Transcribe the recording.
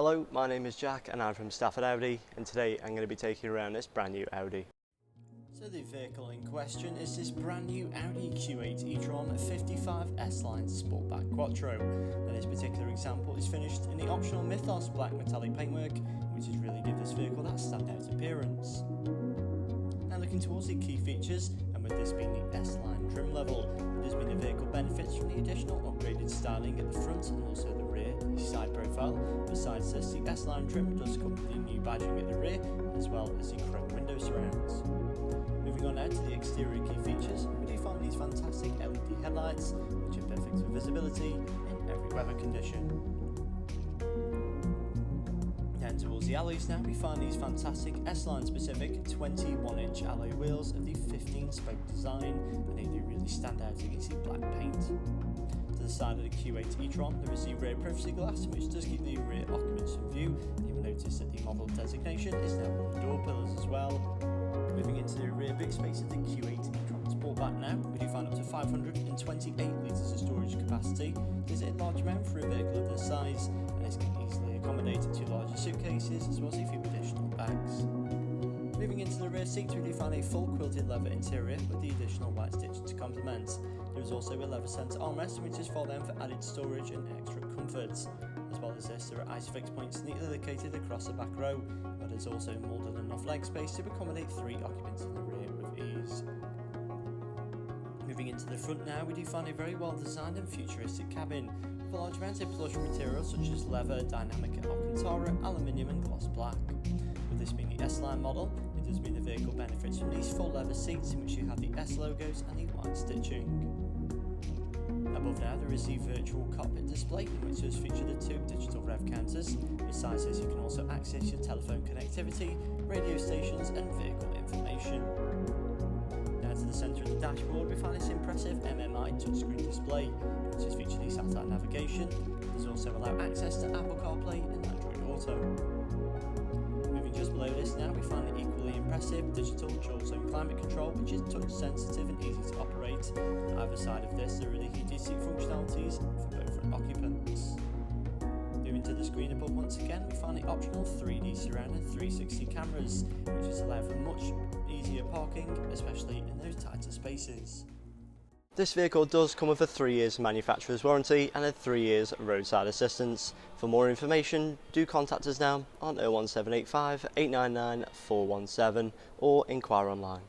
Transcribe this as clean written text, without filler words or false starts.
Hello, my name is Jack and I'm from Stafford Audi, and today I'm going to be taking you around this brand new Audi. So the vehicle in question is this brand new Audi Q8 E-Tron 55 S-Line Quattro. Now this particular example is finished in the optional Mythos Black metallic paintwork, which has really given this vehicle that standout appearance. Now looking towards the key features, and with this being the S-Line trim level, it does mean the vehicle benefits from the additional upgraded styling at the front and also the rear side profile. Besides this, the S-Line trim does come with the new badging at the rear, as well as the chrome window surrounds. Moving on now to the exterior key features, we do find these fantastic LED headlights, which are perfect for visibility in every weather condition. Down towards the alloys now, we find these fantastic S-Line specific 21-inch alloy wheels of the 15-spoke design, and they do really stand out against the black paint. To the side of the Q8 E-Tron, there is the rear privacy glass, which does keep the rear occupants in view, and you will notice that the model designation is now on the door pillars as well. Moving into the rear boot space of the Q8 E-Tron Sportback now, we do find up to 528 litres of storage capacity. This is a large amount for a vehicle of this size, and this can easily accommodate two larger suitcases as well as a few additional bags. Moving into the rear seats, we do find a full quilted leather interior with the additional white stitching to complement. There is also a leather centre armrest which is fold down for added storage and extra comforts. As well as this, there are Isofix points neatly located across the back row, but there's also more than enough leg space to accommodate 3 occupants in the rear with ease. Moving into the front now, we do find a very well designed and futuristic cabin, with a large amount of plush materials such as leather, dynamic Alcantara, aluminium and gloss black. With this being the S-Line model, it does mean the vehicle benefits from these full leather seats in which you have the S logos and the white stitching. Above now there is the virtual cockpit display, in which does feature the 2 digital rev counters. Besides this, you can also access your telephone connectivity, radio stations and vehicle information. Now to the centre of the dashboard, we find this impressive MMI touchscreen display, which has featured the satellite navigation. It does also allow access to Apple CarPlay and Android Auto. Moving just below this now, we find the equally impressive digital dual zone climate control, which is touch sensitive and easy to operate. On either side of this, there are the heated seat functionalities for both front occupants. Moving to the screen above once again, we find the optional 3D surround and 360 cameras, which is allowed for much easier parking, especially in those tighter spaces. This vehicle does come with a 3 years manufacturer's warranty and a 3 years roadside assistance. For more information, do contact us now on 01785 899 417 or inquire online.